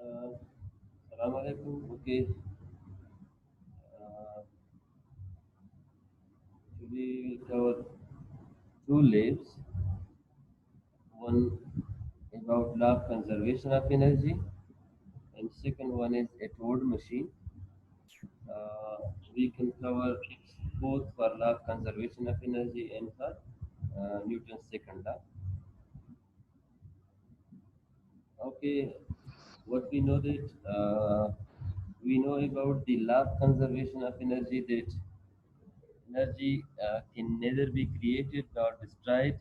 Assalamu alaikum. Okay, uh, today we'll cover two labs. One about law of conservation of energy, and second one is a toad machine. We can cover both for law of conservation of energy and for Newton's second law. Okay, what we know about the law of conservation of energy that energy can neither be created nor destroyed,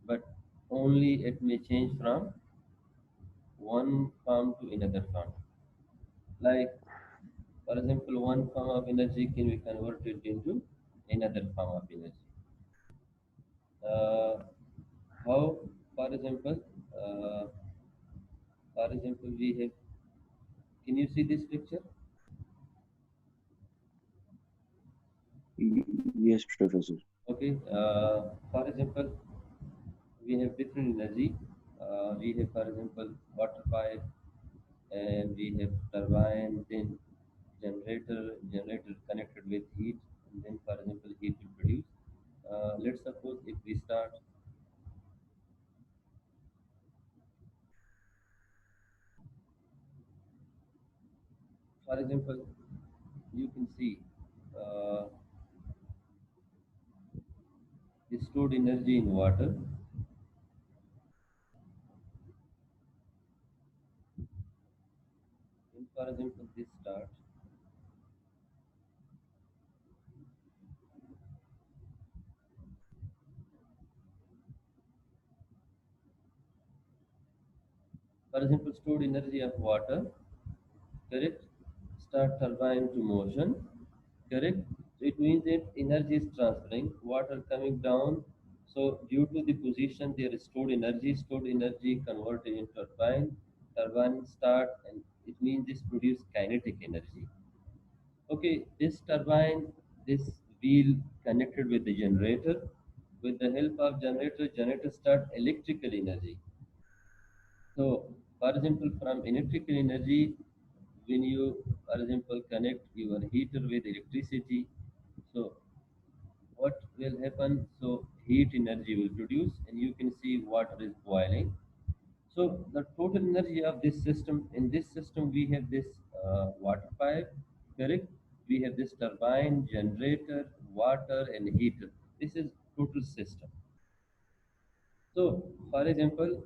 but only it may change from one form to another form. Like, for example, one form of energy can be converted into another form of energy. Uh, how, for example, uh, we have. Can you see this picture? Yes, Professor. Okay. For example, we have different energy. We have, for example, water pipe, and we have turbine, then generator connected with heat, and then, for example, heat will produce. Let's suppose if we start, for example, you can see uh, the stored energy in water. And for example, this start. For example, stored energy of water, correct? Start turbine to motion, correct? So it means that energy is transferring, water coming down. So due to the position, there is stored energy converted into turbine start, and it means this produce kinetic energy. Okay, this turbine, this wheel connected with the generator. With the help of generator start electrical energy. So, for example, from electrical energy, when you, for example, connect your heater with electricity, so what will happen? So, heat energy will produce, and you can see water is boiling. So, the total energy of this system, in this system, we have this water pipe, correct? We have this turbine, generator, water, and heater. This is total system. So, for example,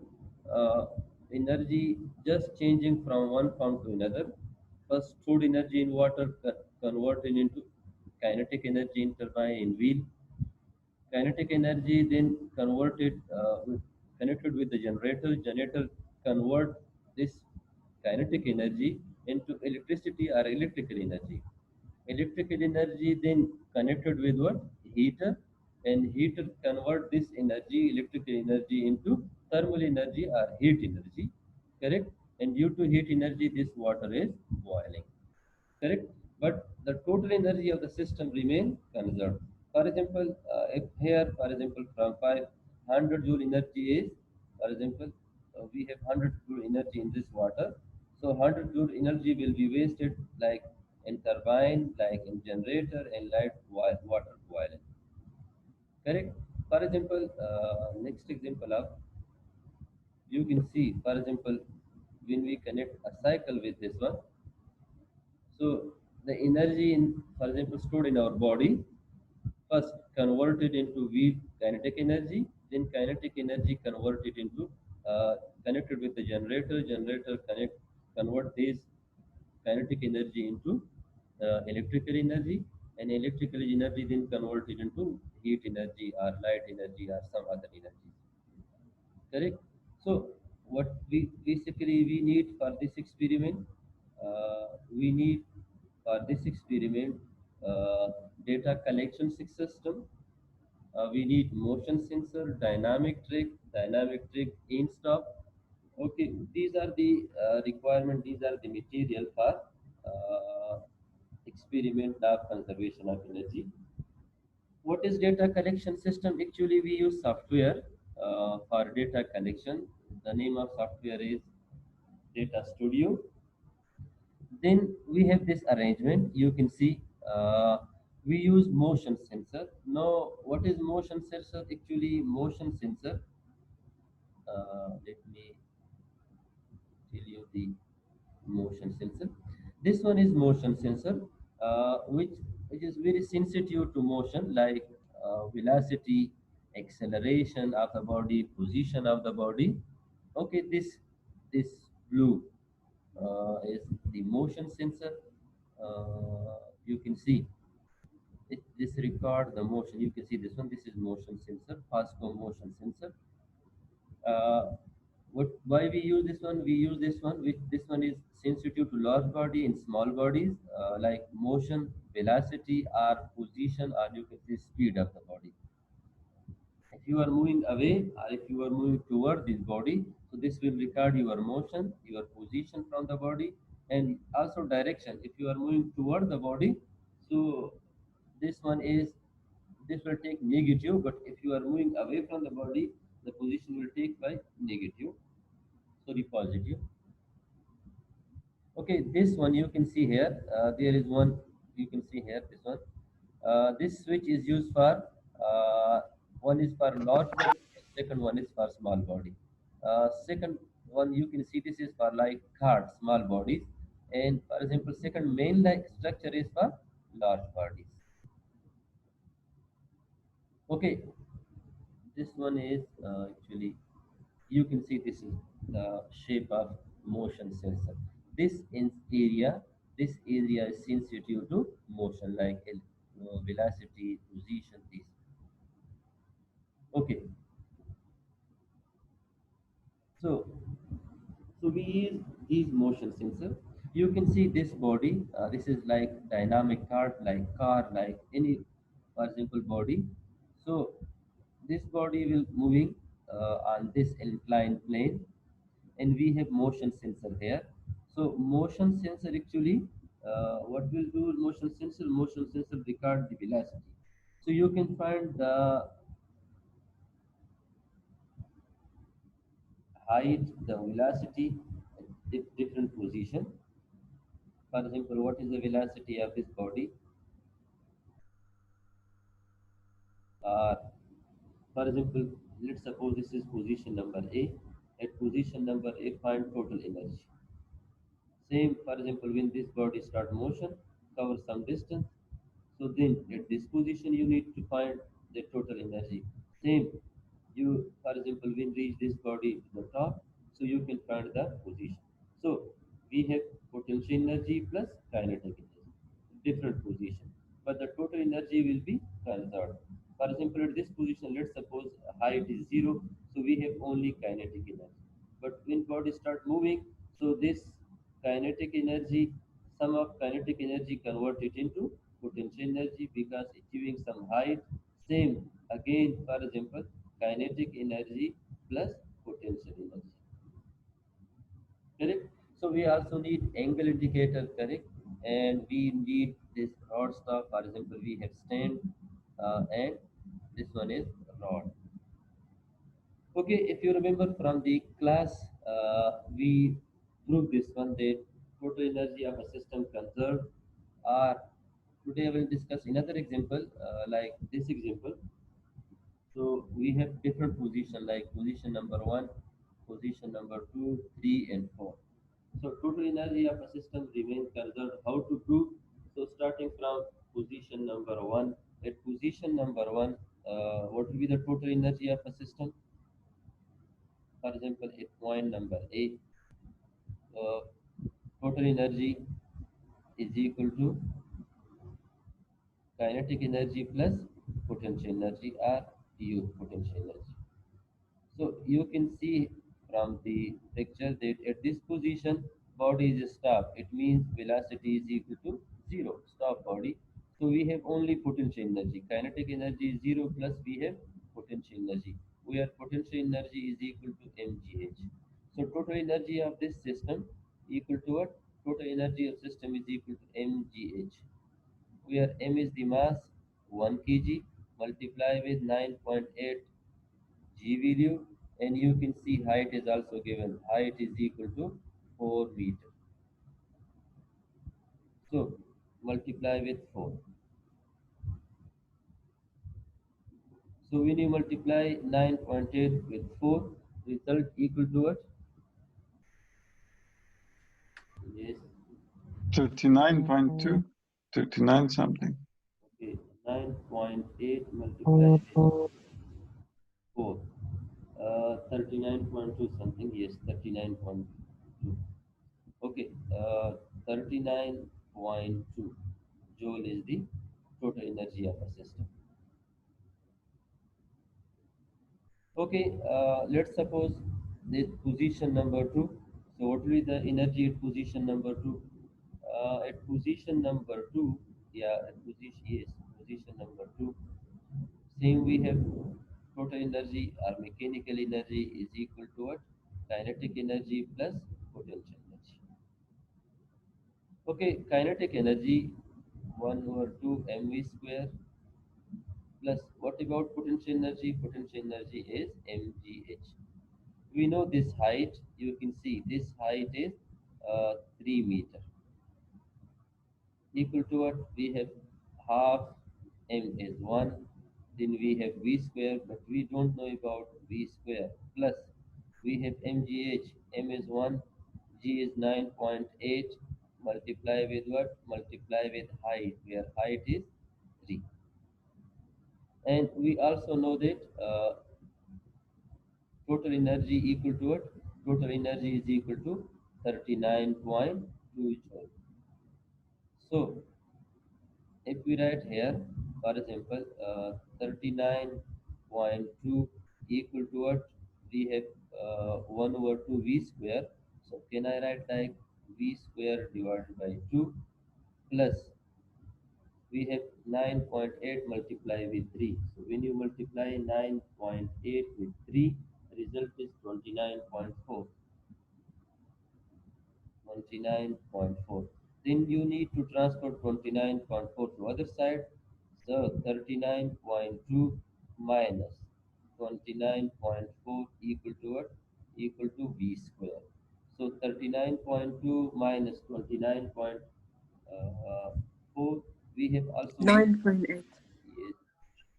uh, energy just changing from one form to another. First, stored energy in water converted into kinetic energy in turbine in wheel. Kinetic energy then connected with the generator. Generator convert this kinetic energy into electricity or electrical energy. Electrical energy then connected with what? Heater, and heater convert this energy, electrical energy, into thermal energy or heat energy, correct? And due to heat energy, this water is boiling, correct? But the total energy of the system remain conserved. For example, if here, for example, from 500 joule energy is, for example, we have 100 joule energy in this water. So 100 joule energy will be wasted like in turbine, like in generator, and like water boiling. Correct? For example, next example of, you can see, for example, when we connect a cycle with this one, so the energy in, for example, stored in our body, first converted into weak kinetic energy, then kinetic energy converted into connected with the generator. Generator convert this kinetic energy into electrical energy, and electrical energy then converted into heat energy or light energy or some other energy. Correct. So what we basically we need for this experiment, we need for this experiment uh, data collection system. We need motion sensor, dynamic trick, in stop. Okay, these are the requirement. These are the material for experiment of conservation of energy. What is data collection system? Actually, we use software for data collection. The name of software is data studio. Then we have this arrangement. You can see we use motion sensor. Now, what is motion sensor? Actually, motion sensor. Let me tell you the motion sensor. This one is motion sensor, which is very sensitive to motion, like velocity, acceleration of the body, position of the body. Okay, this blue is the motion sensor. You can see this record the motion. You can see this one. This is motion sensor, Pasco motion sensor. uh, why we use this one? We use this one, which this one is sensitive to large body and small bodies, like motion, velocity, or position, or you can say speed of the body. If you are moving away or if you are moving toward this body, so this will record your motion, your position from the body, and also direction. If you are moving toward the body, so this one is, this will take negative, but if you are moving away from the body, the position will take by negative, sorry, positive. Okay, this one you can see here. There is one, you can see here, this one. This switch is used for, uh, one is for large body, second one is for small body. Second one you can see, this is for like cars, small bodies, and for example, second main like structure is for large bodies. Okay, this one is actually, you can see this is the shape of motion sensor. This in area, this area is sensitive to motion, like velocity, position, this. Okay, so we use these motion sensor. You can see this body, this is like dynamic car, like any, for example, body. So this body will moving on this inclined plane, and we have motion sensor here. So motion sensor actually, what will do motion sensor? Motion sensor record the velocity. So you can find the height, the velocity at different position. For example, what is the velocity of this body? For example, let's suppose this is position number A. At position number A, find total energy. Same, for example, when this body start motion, cover some distance. So then at this position, you need to find the total energy. Same, you, for example, when reach this body to the top, so you can find the position. So we have potential energy plus kinetic energy, different position, but the total energy will be conserved. For example, at this position, let's suppose height is zero, so we have only kinetic energy. But when body start moving, so this kinetic energy, sum of kinetic energy convert it into potential energy because achieving some height. Same again, for example, kinetic energy plus potential energy. Correct? So we also need angle indicator, correct? And we need this rod stop. For example, we have stand, and this one is rod. Okay, if you remember from the class, we proved this one, that total energy of a system conserved. Or today I will discuss another example, like this example. So we have different position, like position number one, position number two, three, and four. So total energy of a system remains conserved. How to prove? So starting from position number one. At position number one, what will be the total energy of a system? For example, at point number A, uh, total energy is equal to kinetic energy plus potential energy, or U potential energy. So you can see from the picture that at this position, body is stopped. It means velocity is equal to zero, stop body. So we have only potential energy. Kinetic energy is zero, plus we have potential energy, where potential energy is equal to mgh. So total energy of this system equal to what? Total energy of system is equal to mgh, where m is the mass, 1 kg, multiply with 9.8 G value, and you can see height is also given. Height is equal to 4 meter. So multiply with 4. So when you multiply 9.8 with 4, result equal to what? Yes, 39.2, 39 something. okay. 9.8 multiplied with 4. 39.2 something. Yes, 39.2. Okay, 39.2 joule is the total energy of a system. Okay, let's suppose this position number 2. So what will be the energy at position number 2? At position number 2, yeah, at position, yes, position number 2, same we have total energy or mechanical energy is equal to what? Kinetic energy plus potential energy. Okay, kinetic energy 1 over 2 mv square plus what about potential energy? Potential energy is mgh. We know this height, you can see this height is 3 meter, equal to what? We have half m is 1, then we have v square, but we don't know about v square, plus we have mgh, m is 1, g is 9.8, multiply with what? Multiply with height, where height is 3. And we also know that total energy equal to what? Total energy is equal to 39.2 joule. So if we write here, for example, 39.2 equal to what? We have 1 over 2 v square. So can I write like v square divided by 2 plus we have 9.8 multiply with 3. So when you multiply 9.8 with 3, result is 29.4. 29.4. Then you need to transfer 29.4 to other side. So 39.2 minus 29.4 equal to what? Equal to v square. So 39.2 minus 29.4, we have also v. 9.8. Yes.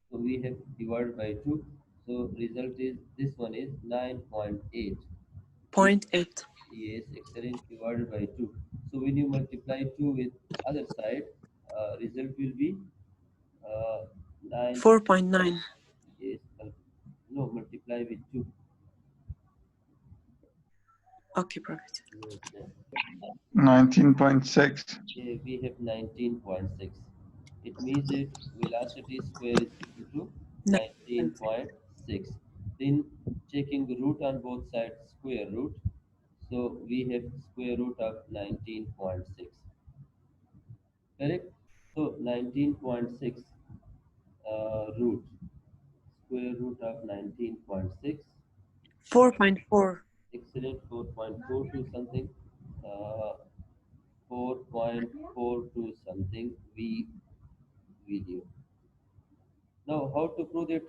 So we have divided by 2. So result is this one is 9.8. Point eight. Yes, excellent, divided by 2. So when you multiply 2 with other side, result will be 9. 4.9. Yes, no, multiply with 2. Okay, Prophet. Yes, 19.6. yeah, we have 19.6. It means that velocity square is equal to 9.6. 19.6. Then checking the root on both sides, square root. So we have square root of 19.6. Correct? So 19.6 root, square root of 19.6, 4.4. excellent, 4.42 something, uh, 4.42 something v video. Now, how to prove that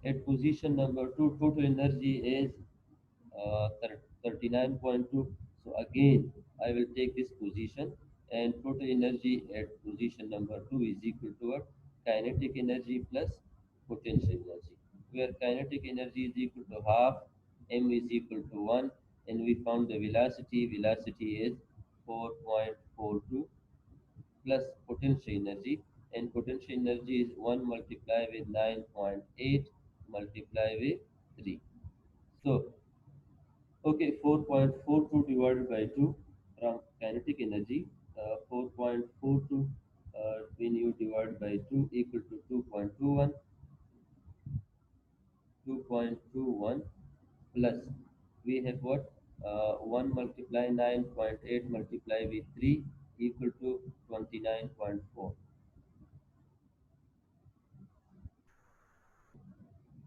at position number 2, total energy is 39.2. So again, I will take this position, and total energy at position number 2 is equal to what? Kinetic energy plus potential energy, where kinetic energy is equal to half, m is equal to 1, and we found the velocity. Velocity is 4.42 plus potential energy, and potential energy is 1 multiplied with 9.8 multiplied with 3. So okay, 4.42 divided by 2 from kinetic energy, 4.42 when you divide by 2 equal to 2.21, 2.21 plus we have what? 1 multiply 9.8 multiply with 3 equal to 29.4.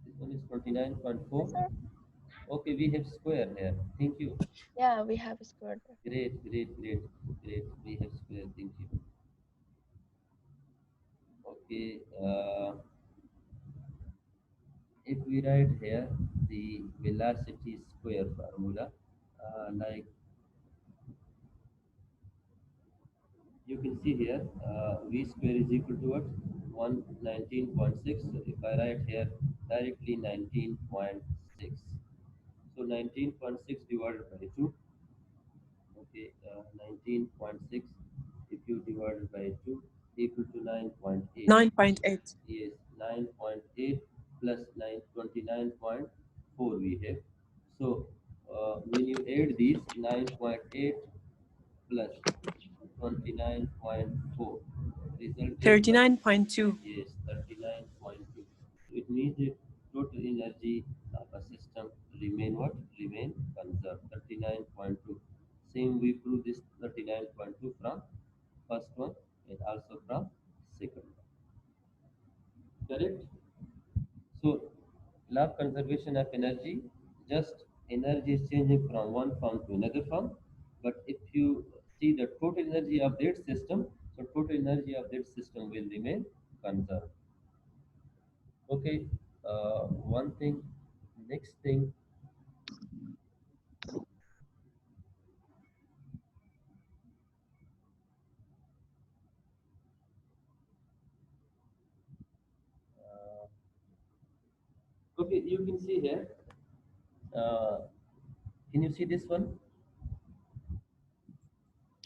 This one is 29.4. Sir? Okay, we have square here. Thank you. Yeah, we have squared that. Great, great, great, great. We have square. Thank you. Okay. If we write here the velocity square formula, like You can see here v square is equal to what? 119.6. So if I write here directly 19.6. So 19.6 divided by 2. Okay, 19.6 if you divide it by 2 equal to 9.8. 9.8. Yes, 9.8 plus 929.4 we have. So when you add these 9.8 plus 29.4, result is 39.2. yes 39.2. It means the total energy of a system remain what? Remain conserved 39.2. Same we prove this 39.2 from first one and also from second one. Correct? So, law of conservation of energy, just energy is changing from one form to another form. But if you see the total energy of that system, so total energy of that system will remain conserved. Okay, one thing, next thing, uh, okay, you can see here, uh, can you see this one?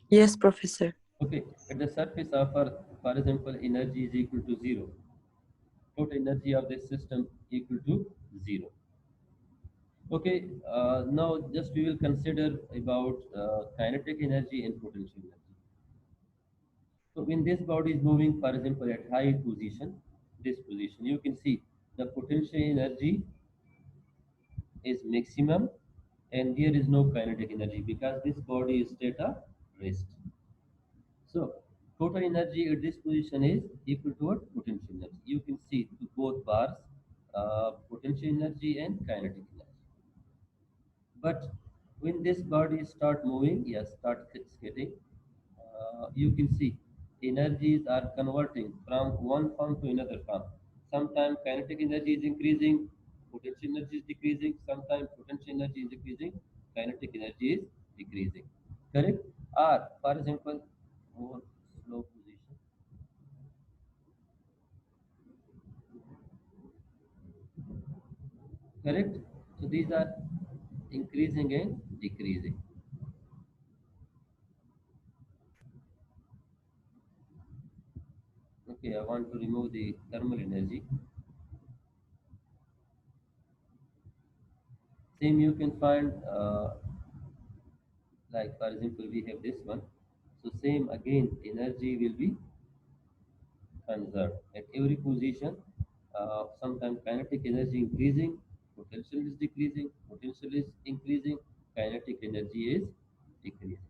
Yes, Professor. Okay, at the surface of Earth, for example, energy is equal to zero. Total energy of this system equal to zero. Okay, now just we will consider about kinetic energy and potential energy. So when this body is moving, for example, at high position, this position, you can see the potential energy is maximum and there is no kinetic energy because this body is state of rest. So total energy at this position is equal to what? Potential energy. You can see to both bars, potential energy and kinetic energy. But when this body start moving, yes, start skating, you can see energies are converting from one form to another form. Sometimes kinetic energy is increasing, potential energy is decreasing. Sometimes potential energy is increasing, kinetic energy is decreasing. Correct? Or, for example, more slow position. Correct? So these are increasing and decreasing. Okay, I want to remove the thermal energy. Same you can find like for example we have this one. So same again energy will be conserved at every position. Sometimes kinetic energy increasing, potential is decreasing, potential is increasing, kinetic energy is decreasing.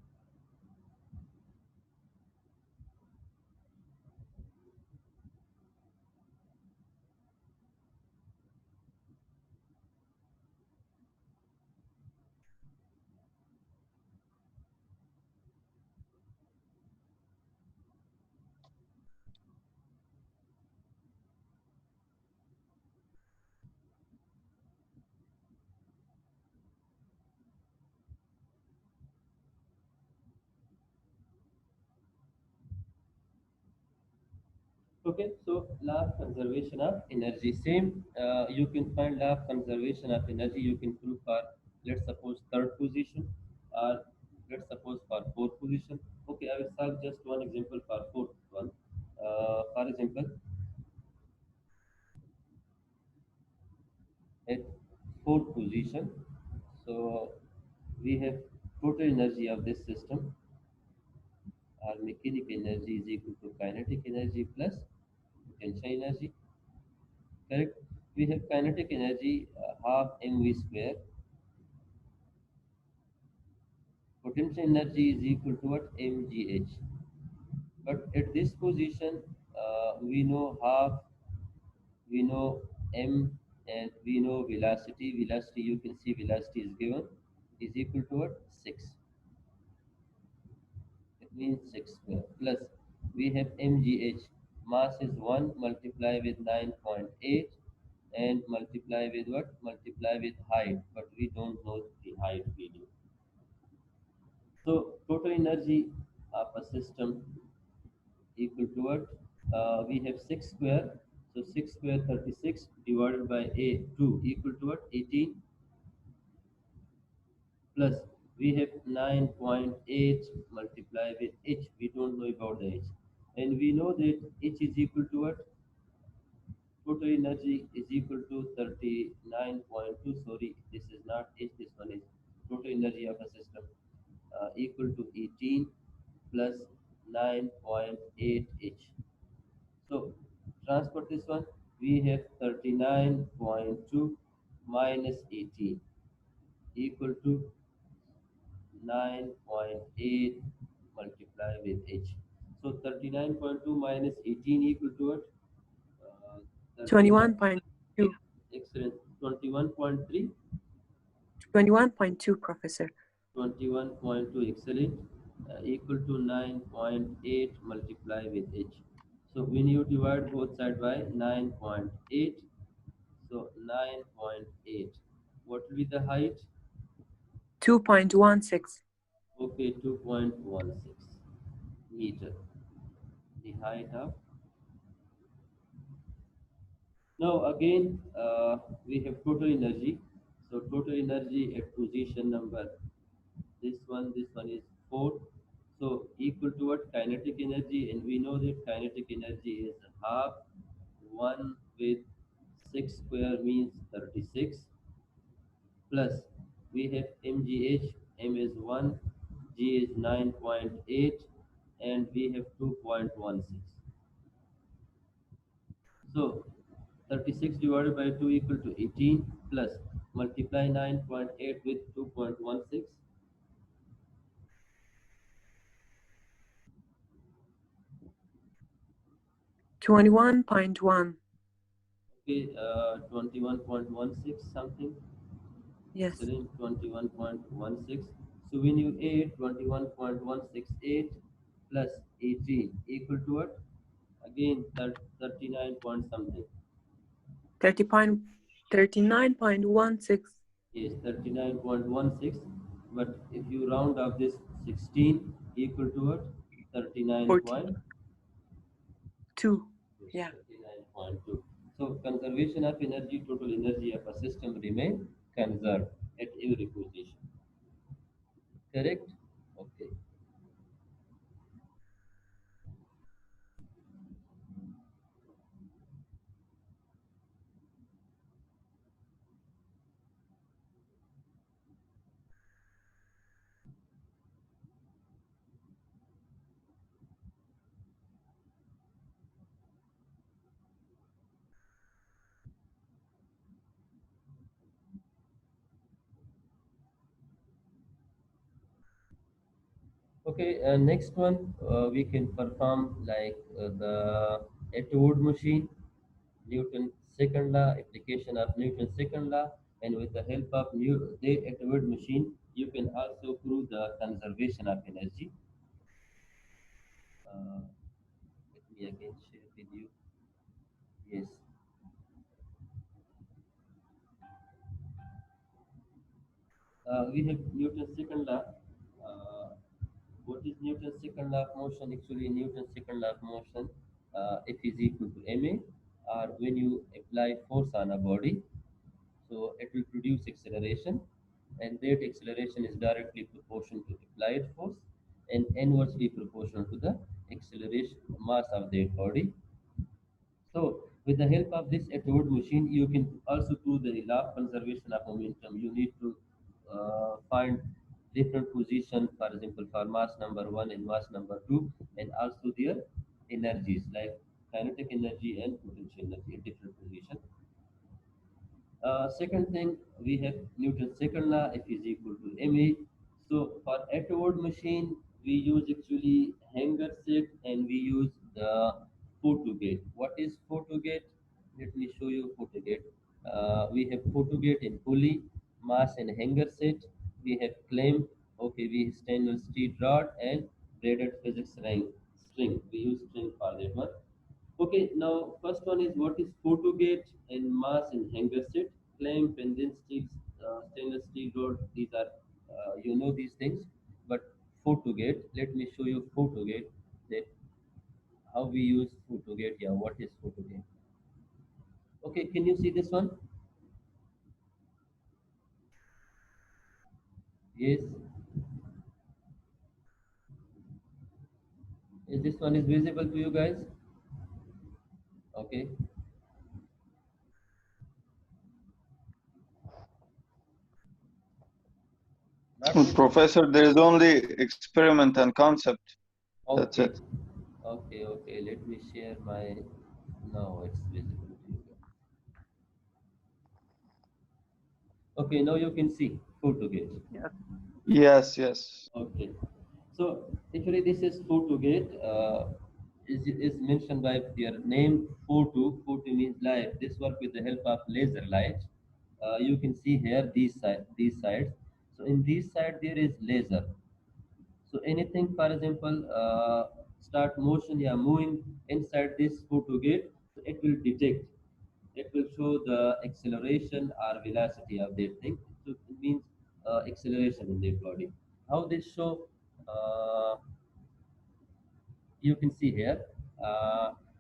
Okay, so law of conservation of energy. Same, you can find law of conservation of energy. You can prove for, let's suppose, third position, or let's suppose for fourth position. Okay, I will solve just one example for fourth one. For example, at fourth position, so we have total energy of this system, our mechanical energy is equal to kinetic energy plus potential energy. Correct? We have kinetic energy half mv square. Potential energy is equal to what? Mgh. But at this position, we know half, we know m, and we know velocity. Velocity, you can see velocity is given, is equal to what? 6. It means 6 square. Plus, we have mgh. Mass is 1 multiply with 9.8 and multiply with what? Multiply with height. But we don't know the height value. So total energy of a system equal to what? We have 6 square. So 6 square 36 divided by a 2 equal to what? 18 plus we have 9.8 multiplied with h. We don't know about the h. And we know that h is equal to what? Total energy is equal to 39.2. Sorry, this is not h, this one is total energy of a system equal to 18 plus 9.8 h. So transport this one, we have 39.2 minus 18 equal to 9.8 multiplied with h. So 39.2 minus 18 equal to what? 31. 21.2. Excellent. 21.3. 21.2, Professor. 21.2, excellent. Equal to 9.8 multiplied with h. So when you divide both sides by 9.8, so 9.8. What will be the height? 2.16. Okay, 2.16 meter. The height of. Now again, we have total energy. So total energy at position number this one is 4. So equal to what? Kinetic energy, and we know that kinetic energy is half 1 with 6 square means 36 plus we have mgh. M is 1, g is 9.8, and we have 2.16. So 36 divided by 2 equal to 18 plus multiply 9.8 with 2.16. 21.1. Okay, 21.16 something. Yes. Excellent, 21.16. So when you add 21.168 plus 18 equal to what? Again, 39 point something. 39.16. Yes, 39.16. But if you round up this 16 equal to what? 39.2. 2. Yeah. 39.2. So conservation of energy, total energy of a system remain conserved at every position. Correct? Okay. Okay, next one we can perform like the Atwood machine, Newton's second law, application of Newton's second law, and with the help of the Atwood machine, you can also prove the conservation of energy. Let me again share with you. Yes. We have Newton's second law. Uh, what is Newton's second law of motion? Actually, Newton's second law of motion, F is equal to ma, or when you apply force on a body, so it will produce acceleration, and that acceleration is directly proportional to applied force and inversely proportional to the acceleration mass of that body. So with the help of this Atwood machine, you can also do the law of conservation of momentum. You need to find different position, for example, for mass number 1 and mass number 2, and also their energies like kinetic energy and potential energy at different position. Second thing, we have Newton's second law, F is equal to ma. So for Atwood machine, we use actually hanger set, and we use the photo gate. What is photo gate? Let me show you photo gate. We have photo gate in pulley, mass and hanger set. We have clamp. Okay, we have stainless steel rod and braided physics string. We use string for that one. Okay, now first one is what is photo gate and mass and hanger set, clamp and then steel, stainless steel rod. These are you know these things, but photo gate. Let me show you photo gate. That how we use photogate. Yeah, what is photogate? Okay, can you see this one? Yes. Is this one is visible to you guys? Okay. Not visible? Professor, there is only experiment and concept. That's Okay. it. Okay, okay. Let me share my. Now it's visible to you guys. Okay, now you can see photogate. Yes. Yes, yes. Okay. So actually this is photogate. Is mentioned by their name photo. Photo means light. This work with the help of laser light. You can see here these sides. So in this side there is laser. So anything, for example, start motion, yeah, moving inside this photo gate, so it will detect. It will show the acceleration or velocity of that thing. So it means acceleration in the body. How this show? Uh, you can see here.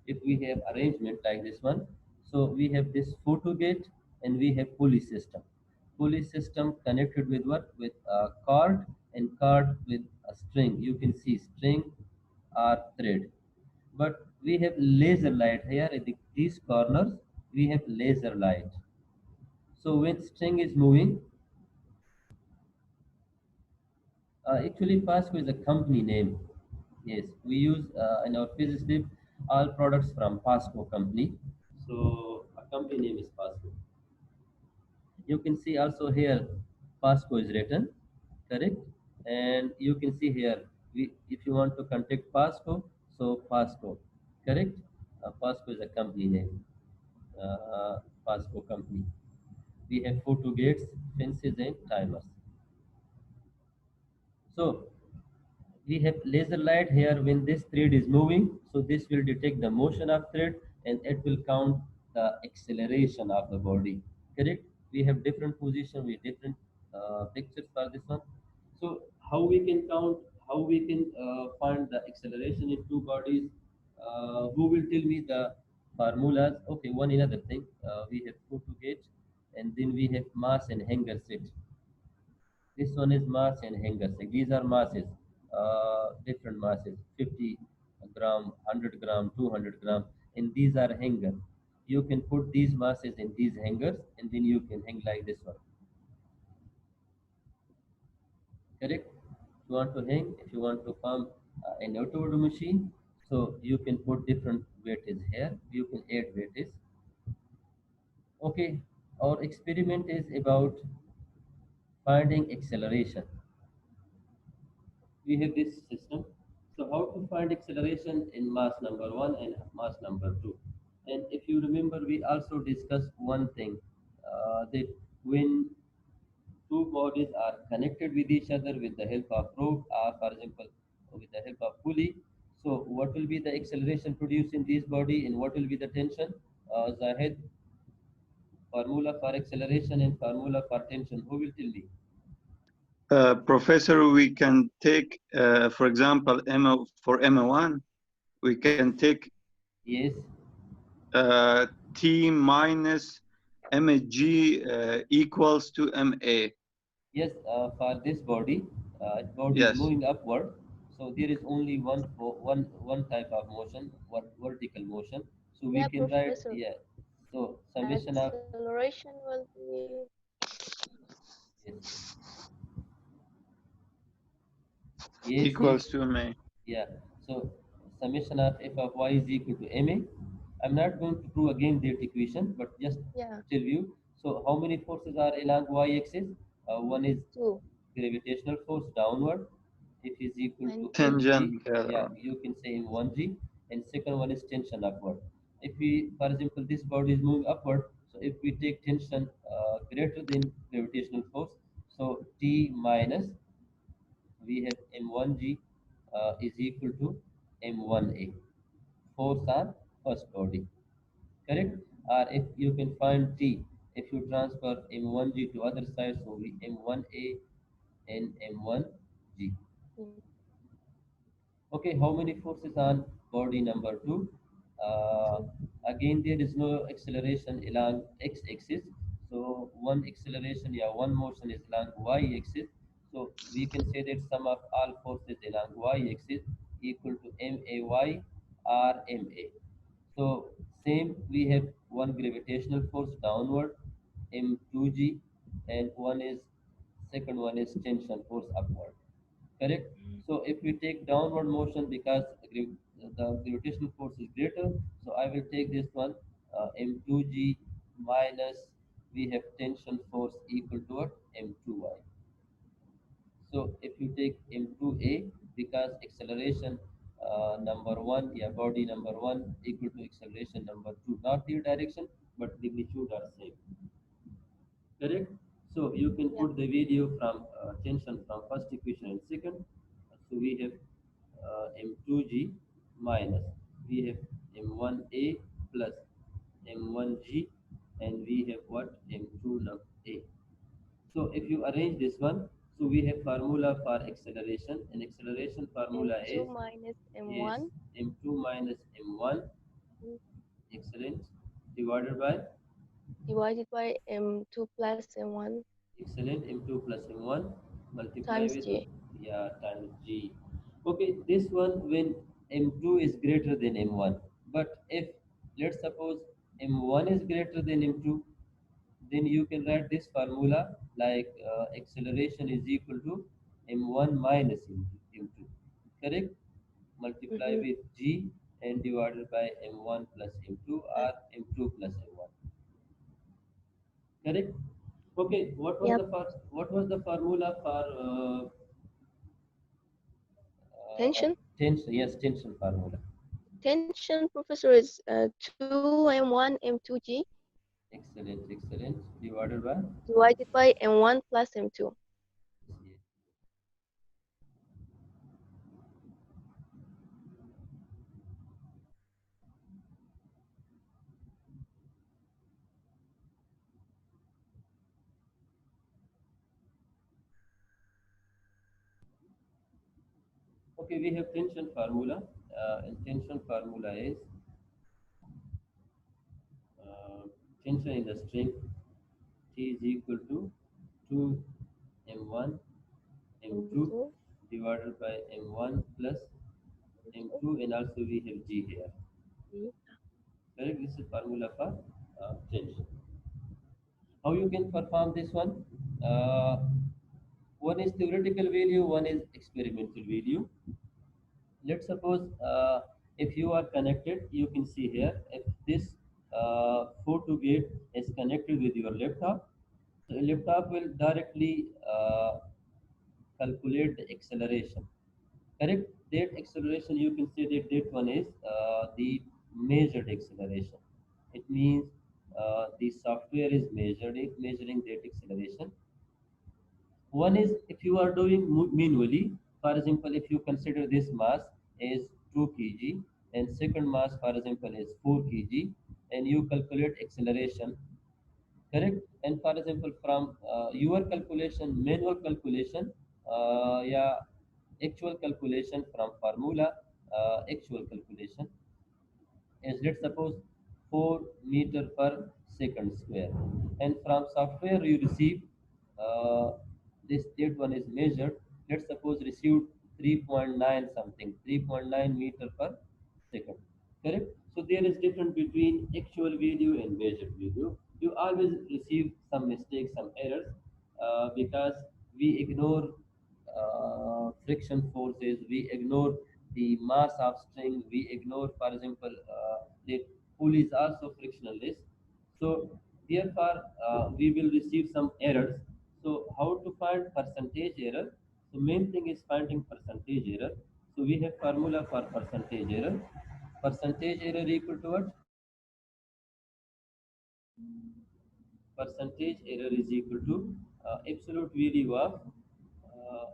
If we have arrangement like this one, so we have this photo gate and we have pulley system. Pulley system connected with what? With a cord, and cord with a string. You can see string or thread. But we have laser light here at these corners. We have laser light. So when string is moving, actually Pasco is a company name. Yes, we use in our physics lab all products from Pasco company. So a company name is Pasco. You can see also here Pasco is written, correct? And you can see here, if you want to contact Pasco, so Pasco, correct? Pasco is a company name, Pasco company. We have photo gates, fences, and timers. So we have laser light here. When this thread is moving, so this will detect the motion of thread and it will count the acceleration of the body, correct? We have different position with different pictures for this one. So how we can count, how we can find the acceleration in two bodies? Who will tell me the formulas? Okay, one another thing, we have photo gauge, and then we have mass and hanger set. This one is mass and hanger. Like these are masses, different masses, 50 gram, 100 gram, 200 gram, and these are hanger. You can put these masses in these hangers, and then you can hang like this one. Correct? If you want to hang, if you want to pump an auto machine, so you can put different weightage here. You can add weightage. Okay, our experiment is about finding acceleration. We have this system. So how to find acceleration in mass number one and mass number two? And if you remember, we also discussed one thing, that when two bodies are connected with each other with the help of rope, or for example, with the help of pulley, so what will be the acceleration produced in this body and what will be the tension? Zahid, formula for acceleration and formula for tension. Who will tell me? Professor, we can take, for example, for MO1, we can take Yes. T minus mg equals to ma. Yes, for this body, body is Yes. moving upward, so there is only one type of motion, one vertical motion. So we Yeah, can write, Professor. yeah. So summation of, Acceleration will be yes, yes, Equals to ma. yeah. So summation of f of y is equal to ma. I'm not going to prove again that equation, but just yeah tell you. So how many forces are along y-axis? One is 2 gravitational force downward, if is equal and to 2 mg, Tangent. yeah, you can say m1g, and second one is tension upward. If we, for example, this body is moving upward, so if we take tension greater than gravitational force, so T minus, we have m1g is equal to m1a, force on first body, correct? Or if you can find T, if you transfer m1g to other side, so we m1a and m1g. Mm. Okay, how many forces on body number 2? Uh, Again, there is no acceleration along x-axis. So one acceleration, yeah, one motion is along y-axis. So we can say that sum of all forces along y-axis equal to MAY or MA. So same, we have one gravitational force downward, M2G, and one is second one is tension force upward. Correct? So if we take downward motion because the gravitational force is greater, so I will take this one M2G minus we have tension force equal to what? M2Y. So if you take M2A because acceleration number one, yeah, body number one equal to acceleration number two, not the direction but the magnitude are same. Correct? So you can Yeah. put the video from tension from first equation and second. So we have M2G minus we have M1A plus M1G and we have what M2A. So if you arrange this one, so we have formula for acceleration and acceleration formula M2 is minus yes M1 M2 minus M1 excellent divided by divided by M2 plus M1 excellent M2 plus M1 multiply times with G. yeah times G. Okay, this one when M2 is greater than M1, but if let's suppose M1 is greater than M2, then you can write this formula like acceleration is equal to M1 minus M2. Correct? Multiply Mm-hmm. with G and divided by M1 plus M2 or M2 plus M1. Correct? Okay, Yep. what was the formula for Tension. tension? Yes, tension formula. Tension, professor, is 2M1 M2G Excellent, excellent. Divided by divided by M1 plus M2. yes. Okay, we have tension formula. And tension formula is uh, tension in the string T is equal to 2 M1 M2 M2, divided by M1 plus M2, M2 and also we have G here. G. Correct? This is formula for tension. How you can perform this one? Uh, One is theoretical value, one is experimental value. Let's suppose if you are connected, you can see here if this photo gate is connected with your laptop, so laptop will directly calculate the acceleration. Correct? That acceleration you can say that that one is the measured acceleration. It means the software is measuring that acceleration. One is if you are doing manually, for example, if you consider this mass is 2 kg and second mass, for example, is 4 kg, and you calculate acceleration, correct? And for example, from your calculation, manual calculation, yeah, actual calculation from formula, actual calculation is let's suppose 4 meter per second square, and from software you receive uh, this that one is measured, let's suppose received 3.9 something 3.9 meter per second. Correct? So there is difference between actual video and measured video. You always receive some mistakes, some errors, because we ignore friction forces, we ignore the mass of string, we ignore, for example, the pulley is also frictionless. So therefore, we will receive some errors. So how to find percentage error? So main thing is finding percentage error. So we have formula for percentage error. Percentage error equal to what? Percentage error is equal to absolute value of uh,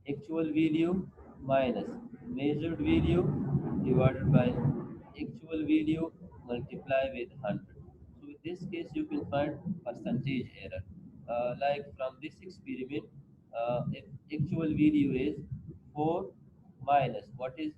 actual value minus measured value divided by actual value multiply with 100. So in this case you can find percentage error. Like from this experiment, if actual value is 4 minus what is